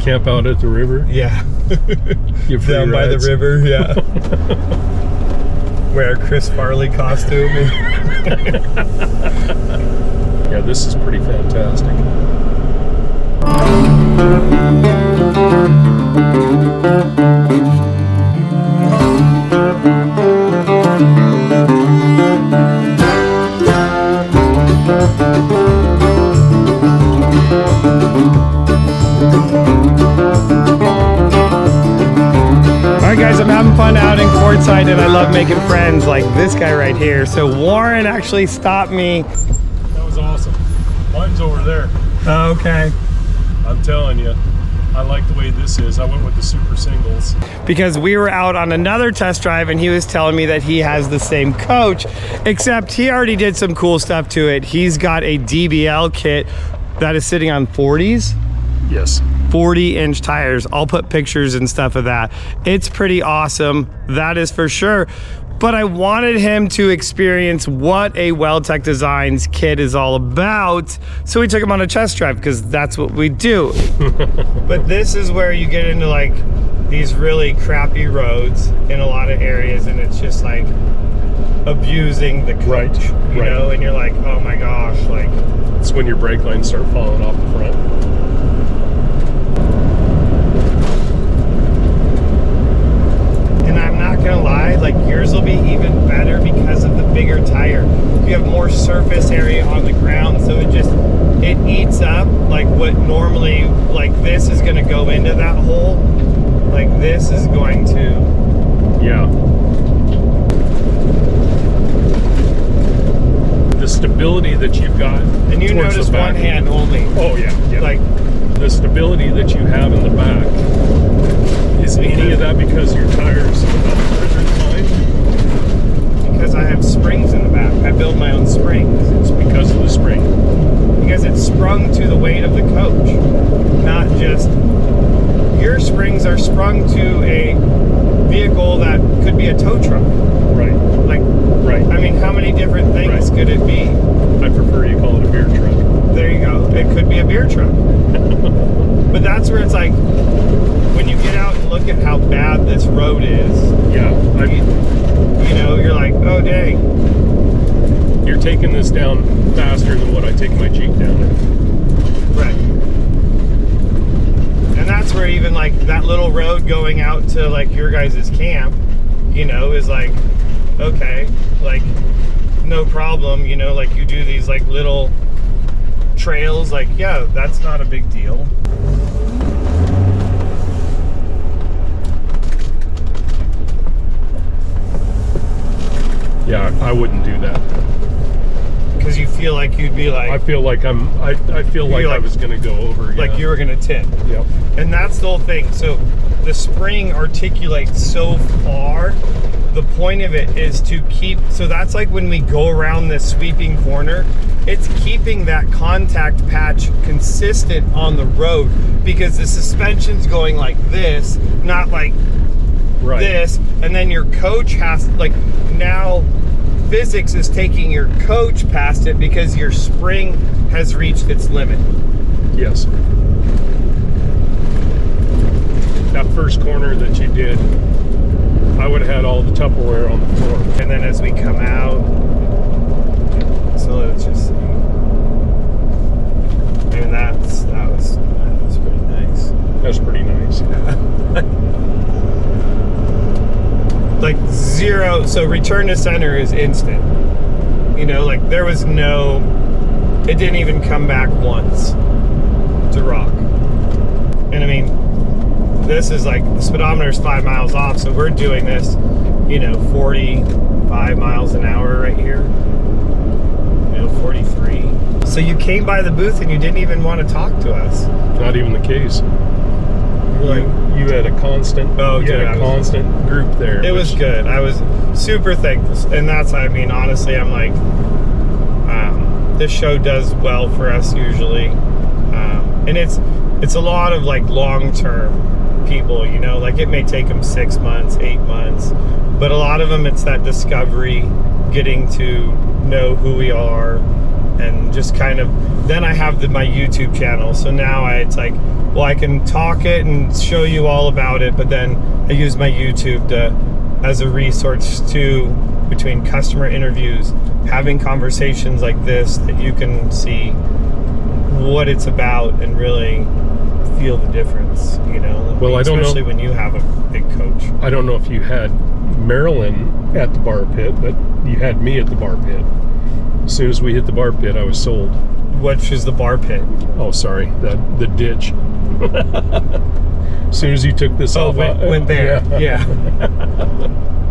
camp out at the river? Yeah. Down by the river, yeah. Wear a Chris Farley costume. Yeah, this is pretty fantastic. Alright guys, I'm having fun out in courtside and I love making friends like this guy right here. So Warren actually stopped me. That was awesome. Mine's over there. Oh, okay. I'm telling you, I like the way this is. I went with the super singles. Because we were out on another test drive and he was telling me that he has the same coach, except he already did some cool stuff to it. He's got a DBL kit that is sitting on 40s. Yes. 40-inch tires. I'll put pictures and stuff of that. It's pretty awesome, that is for sure. But I wanted him to experience what a Weldtec Designs kit is all about. So we took him on a test drive because that's what we do. But this is where you get into like these really crappy roads in a lot of areas and it's just like abusing the coach, you know, and you're like, oh my gosh, like. It's when your brake lines start falling off the front. And I'm not gonna lie, like yours will be even better because of the bigger tire. You have more surface area on the ground, so it eats up like what normally, like this is gonna go into that hole. Like this is going to. Yeah. The stability that you've got. And you notice one hand only. Oh yeah, yeah. Like the stability that you have in the back. Is any of that because your tires are inclined? Because I have springs in the back. I build my own springs. It's because of the spring. Because it's sprung to the weight of the coach. Not just, your springs are sprung to a vehicle that could be a tow truck. Right. Like, I mean, how many different things could it be? I prefer you call it a beer truck. There you go. It could be a beer truck. But that's where it's like, when you get out and look at how bad this road is, yeah, you know, you're like, oh dang. You're taking this down faster than what I take my Jeep down at. Right. And that's where even like that little road going out to like your guys' camp, you know, is like, okay, like no problem, you know, like you do these like little trails, like, yeah, that's not a big deal. Yeah, I wouldn't do that. Because you feel like you'd be like... I feel like I feel like I was going to go over. Like you were going to tip. Yep. And that's the whole thing. So the spring articulates so far. The point of it is to keep... So that's like when we go around this sweeping corner, it's keeping that contact patch consistent on the road. Because the suspension's going like this, not like... this, and then your coach has, like, now physics is taking your coach past it because your spring has reached its limit. Yes. That first corner that you did, I would have had all the Tupperware on the floor. And then as we come out, so let's just see. I mean, that was pretty nice. That's pretty nice. Like zero, so return to center is instant. You know, like there was no, it didn't even come back once to rock. And I mean, this is like, the speedometer's 5 miles off, so we're doing this, you know, 45 miles an hour right here. You know, 43. So you came by the booth and you didn't even want to talk to us. Not even the case. You had a constant, constant group there. It was good. I was super thankful, and that's, I mean, honestly, I'm like, this show does well for us usually, and it's a lot of like long-term people, you know, like it may take them 6 months, 8 months, but a lot of them it's that discovery, getting to know who we are, and just kind of, then I have my YouTube channel. So now it's like, well, I can talk it and show you all about it, but then I use my YouTube as a resource too, between customer interviews, having conversations like this, that you can see what it's about and really feel the difference, you know. Well, I don't know, especially when you have a big coach. I don't know if you had Marilyn at the bar pit, but you had me at the bar pit. As soon as we hit the bar pit, I was sold. Which is the bar pit? Oh, sorry, the ditch. As soon as you took this off, went there. Yeah.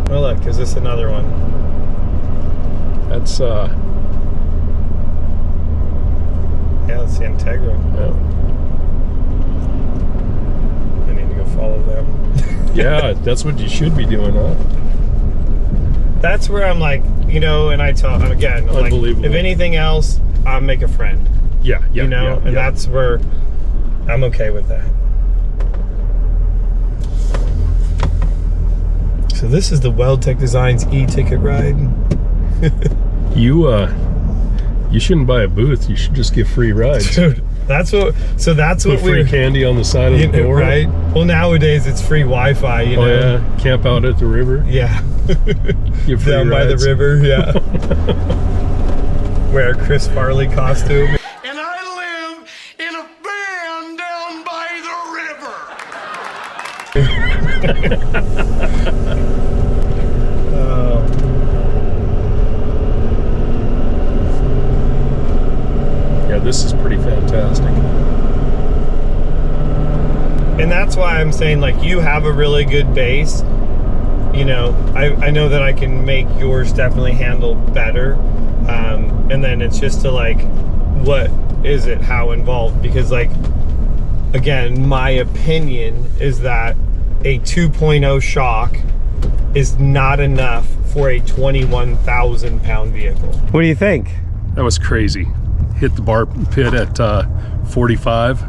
Oh, look, is this another one? That's yeah, that's the Entegra. yeah. I need to go follow them. Yeah, that's what you should be doing, huh? That's where I'm like, you know, and I tell again, like, Unbelievable. if anything else, I'll make a friend. Yeah, yeah, You know, yeah, and yeah. that's where I'm okay with that. So this is the Weldtec Designs e-ticket ride. You shouldn't buy a booth. You should just give free rides. Dude, that's what. So that's Put what free we're candy on the side of the door, right? Well, nowadays it's free Wi-Fi. You know. Oh yeah, camp out at the river. Yeah. Give free Down by the rides. river. Yeah. Wear a Chris Farley costume. And I live in a van down by the river. Yeah, this is pretty fantastic. And that's why I'm saying, like, you have a really good base. You know, I know that I can make yours definitely handle better. And then it's just to, like, what is it, how involved? Because, like, again, my opinion is that a 2.0 shock is not enough for a 21,000 pound vehicle. What do you think? That was crazy. Hit the bar pit at 45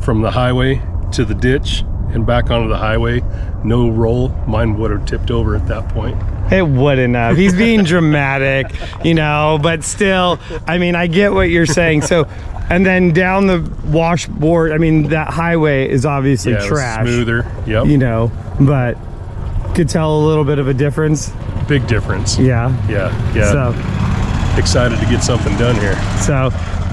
from the highway to the ditch and back onto the highway. No roll. Mine would have tipped over at that point. It wouldn't have. He's being dramatic, you know, but still, I mean, I get what you're saying. So, and then down the washboard, I mean, that highway is obviously Yeah, it was trash. smoother. Yep. You know, but could tell a little bit of a difference. Big difference. Yeah. Yeah. Yeah. So, Excited to get something done here. So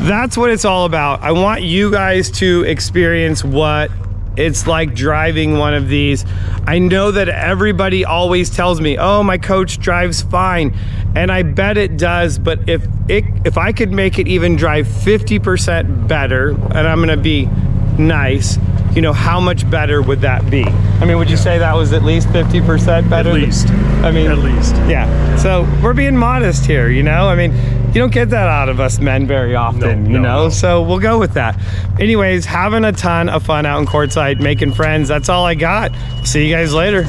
that's what it's all about. I want you guys to experience what it's like driving one of these. I know that everybody always tells me, oh, my coach drives fine. And I bet it does, but if I could make it even drive 50% better, and I'm gonna be nice, you know, how much better would that be? I mean, would you say that was at least 50% better? At least. I mean, at least. Yeah. So we're being modest here, you know? I mean, you don't get that out of us men very often, No, you no, know? no. So we'll go with that. Anyways, having a ton of fun out in courtside, making friends. That's all I got. See you guys later.